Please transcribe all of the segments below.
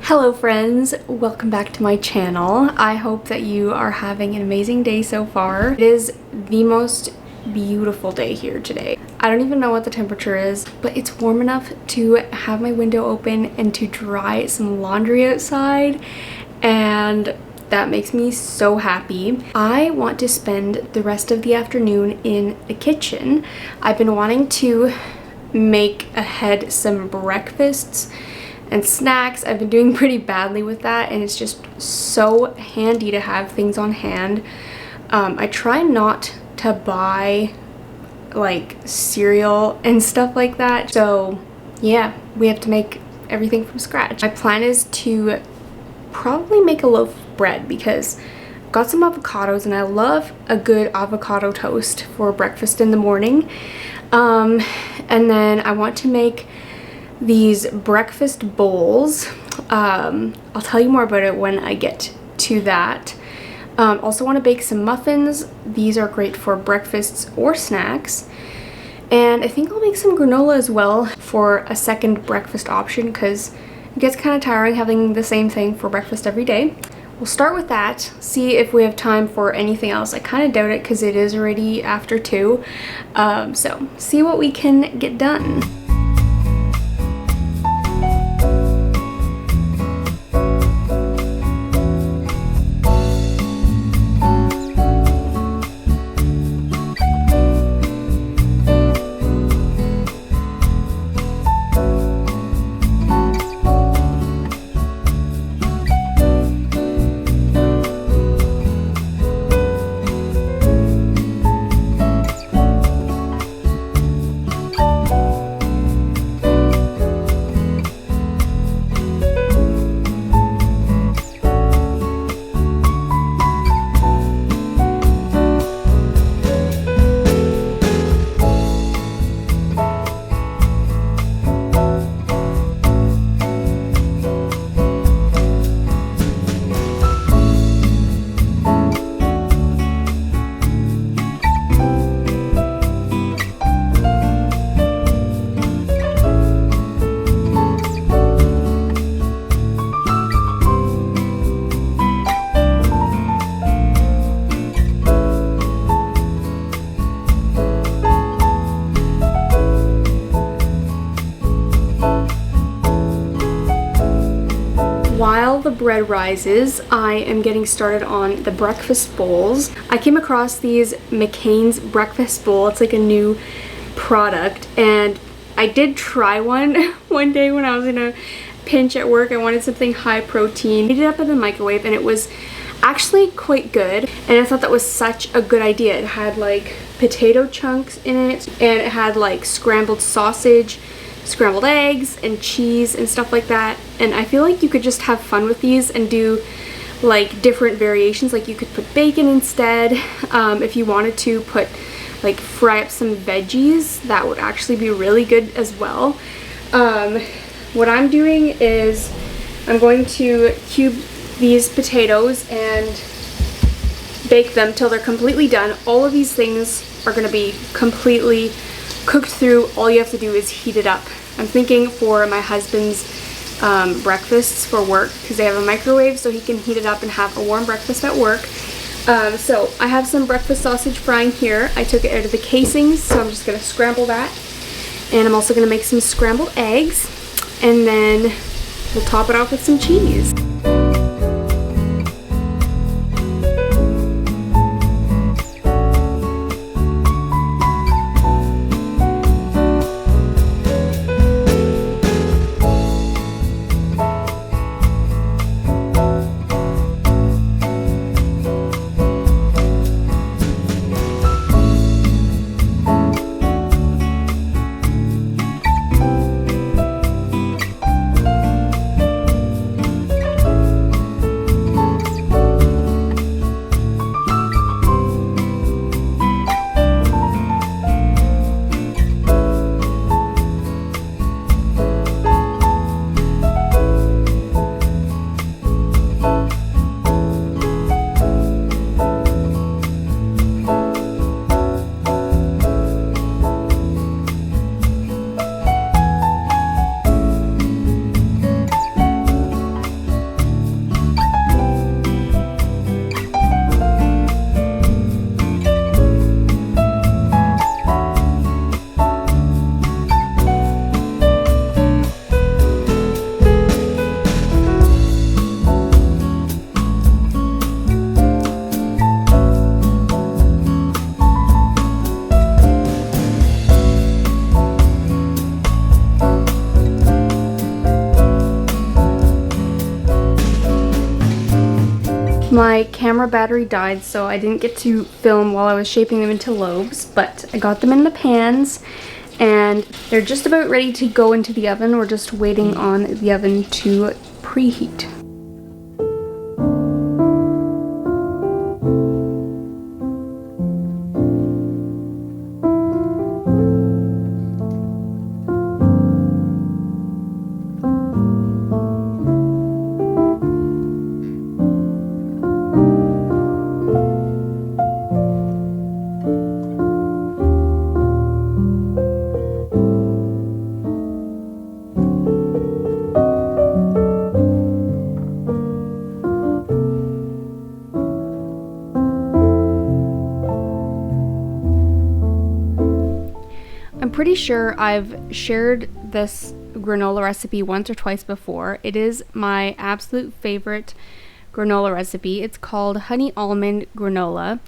Hello friends, welcome back to my channel. I hope that you are having an amazing day so far. It is the most beautiful day here today. I don't even know what the temperature is, but it's warm enough to have my window open and to dry some laundry outside, and that makes me so happy. I want to spend the rest of the afternoon in the kitchen. I've been wanting to make ahead some breakfasts and snacks. I've been doing pretty badly with that, and it's just so handy to have things on hand. I try not to buy like cereal and stuff like that, so yeah, we have to make everything from scratch. My plan is to probably make a loaf of bread because I've got some avocados and I love a good avocado toast for breakfast in the morning. And then I want to make these breakfast bowls. I'll tell you more about it when I get to that. Also want to bake some muffins. These are great for breakfasts or snacks. And I think I'll make some granola as well for a second breakfast option because it gets kind of tiring having the same thing for breakfast every day. We'll start with that, see if we have time for anything else. I kind of doubt it because it is already after 2. So see what we can get done. While the bread rises, I am getting started on the breakfast bowls. I came across these McCain's breakfast bowl. It's like a new product, and I did try one day when I was in a pinch at work. I wanted something high protein. I heated it up in the microwave and it was actually quite good, and I thought that was such a good idea. It had like potato chunks in it, and it had like scrambled sausage, scrambled eggs and cheese and stuff like that, and I feel like you could just have fun with these and do like different variations. Like you could put bacon instead. If you wanted to put like fry up some veggies, that would actually be really good as well. What I'm doing is I'm going to cube these potatoes and bake them till they're completely done. All of these things are going to be completely cooked through. All you have to do is heat it up. I'm thinking for my husband's breakfasts for work, because they have a microwave, so he can heat it up and have a warm breakfast at work. So I have some breakfast sausage frying here. I took it out of the casings, so I'm just going to scramble that. And I'm also going to make some scrambled eggs, and then we'll top it off with some cheese. My camera battery died, so I didn't get to film while I was shaping them into loaves, but I got them in the pans and they're just about ready to go into the oven. We're just waiting on the oven to preheat. I'm pretty sure I've shared this granola recipe once or twice before. It is my absolute favorite granola recipe. It's called honey almond granola.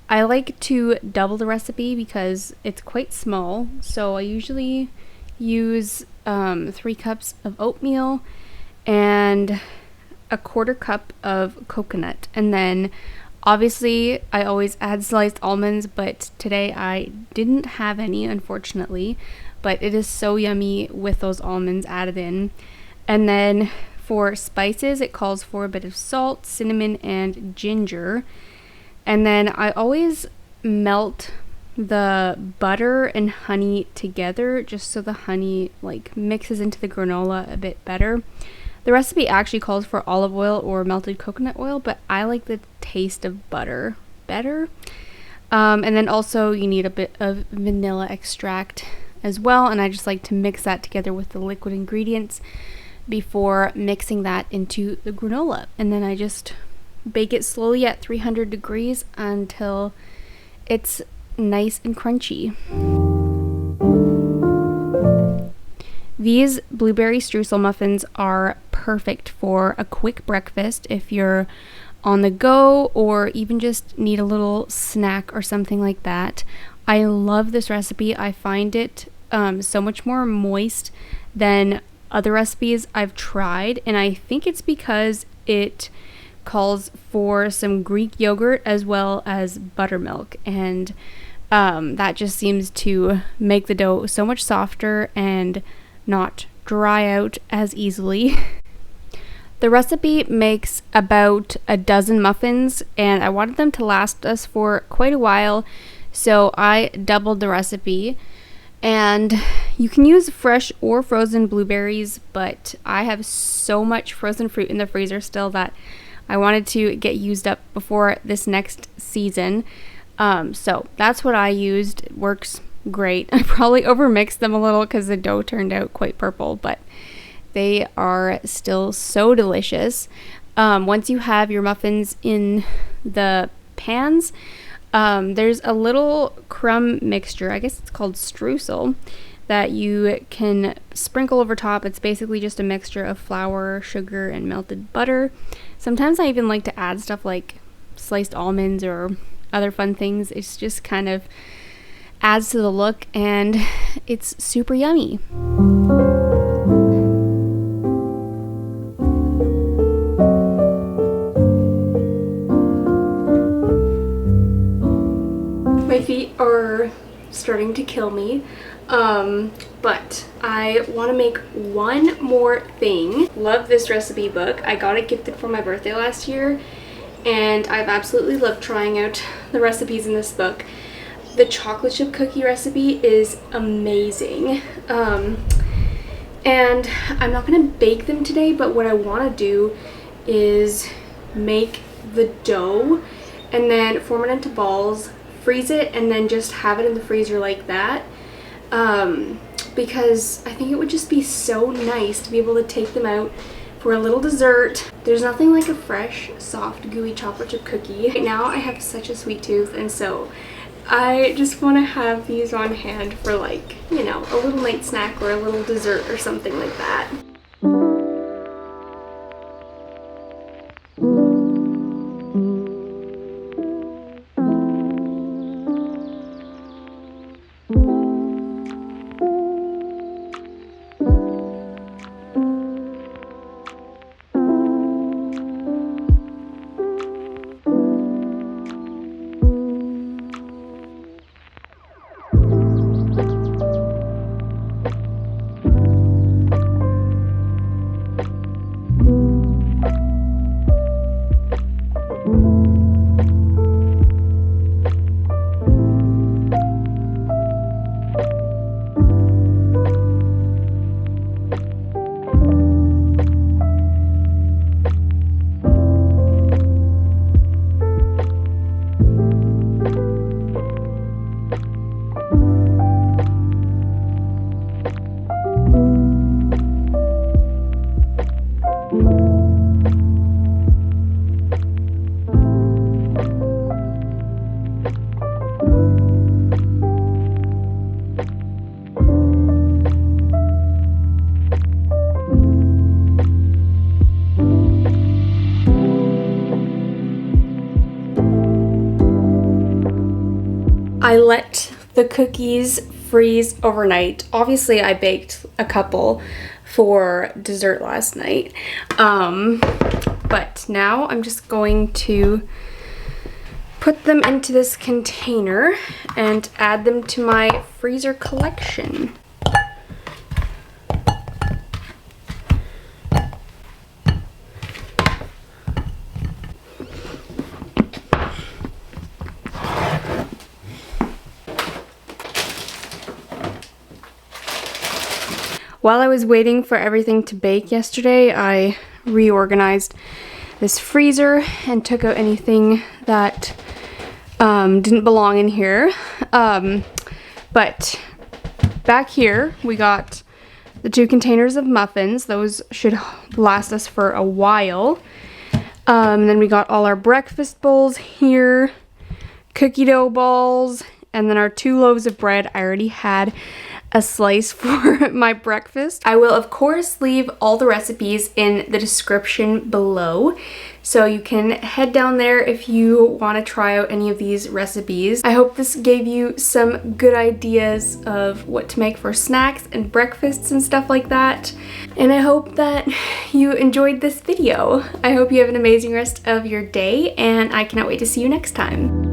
I like to double the recipe because it's quite small. So I usually use 3 cups of oatmeal and a 1/4 cup of coconut, and then obviously I always add sliced almonds, but today I didn't have any, unfortunately, but it is so yummy with those almonds added in. And then for spices, it calls for a bit of salt, cinnamon, and ginger. And then I always melt the butter and honey together just so the honey like mixes into the granola a bit better. The recipe actually calls for olive oil or melted coconut oil, but I like the taste of butter better. And then also you need a bit of vanilla extract as well, and I just like to mix that together with the liquid ingredients before mixing that into the granola. And then I just bake it slowly at 300 degrees until it's nice and crunchy. These blueberry streusel muffins are perfect for a quick breakfast if you're on the go or even just need a little snack or something like that. I love this recipe. I find it so much more moist than other recipes I've tried, and I think it's because it calls for some Greek yogurt as well as buttermilk, and that just seems to make the dough so much softer and not dry out as easily. The recipe makes about a dozen muffins, and I wanted them to last us for quite a while, so I doubled the recipe. And you can use fresh or frozen blueberries, but I have so much frozen fruit in the freezer still that I wanted to get used up before this next season. So that's what I used. It works great. I probably overmixed them a little because the dough turned out quite purple, but they are still so delicious. Once you have your muffins in the pans, there's a little crumb mixture, I guess it's called streusel, that you can sprinkle over top. It's basically just a mixture of flour, sugar, and melted butter. Sometimes I even like to add stuff like sliced almonds or other fun things. It's just kind of adds to the look, and it's super yummy. My feet are starting to kill me, but I want to make one more thing. Love this recipe book. I got it gifted for my birthday last year, and I've absolutely loved trying out the recipes in this book. The chocolate chip cookie recipe is amazing, and I'm not going to bake them today, but what I want to do is make the dough and then form it into balls, freeze it, and then just have it in the freezer like that, because I think it would just be so nice to be able to take them out for a little dessert. There's nothing like a fresh, soft, gooey chocolate chip cookie. Right now I have such a sweet tooth, and so I just want to have these on hand for, like, you know, a little night snack or a little dessert or something like that. I let the cookies freeze overnight. Obviously, I baked a couple for dessert last night. But now I'm just going to put them into this container and add them to my freezer collection. While I was waiting for everything to bake yesterday, I reorganized this freezer and took out anything that didn't belong in here. But back here, we got the 2 containers of muffins. Those should last us for a while. Then we got all our breakfast bowls here, cookie dough balls, and then our 2 loaves of bread. I already had a slice for my breakfast. I will of course leave all the recipes in the description below, so you can head down there if you want to try out any of these recipes. I hope this gave you some good ideas of what to make for snacks and breakfasts and stuff like that. And I hope that you enjoyed this video. I hope you have an amazing rest of your day, and I cannot wait to see you next time.